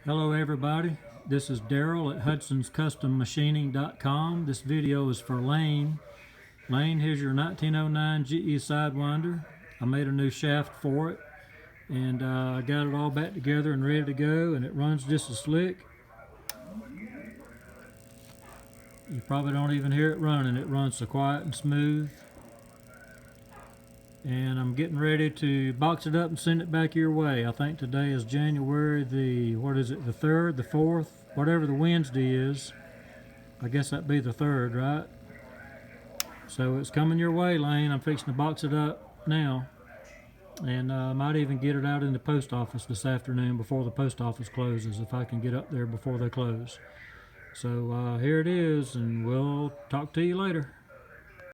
Hello everybody, this is Daryl at Hudson'sCustomMachining.com. This video is for Lane. Lane, here's your 1909 GE Sidewinder. I made a new shaft for it and I got it all back together and ready to go, and it runs just as slick. You probably don't even hear it running. It runs so quiet and smooth. And I'm getting ready to box it up and send it back your way. I think today is January the 3rd, the 4th, whatever the Wednesday is. I guess that'd be the 3rd, right? So it's coming your way, Lane. I'm fixing to box it up now. And I might even get it out in the post office this afternoon before the post office closes, if I can get up there before they close. So here it is, and we'll talk to you later.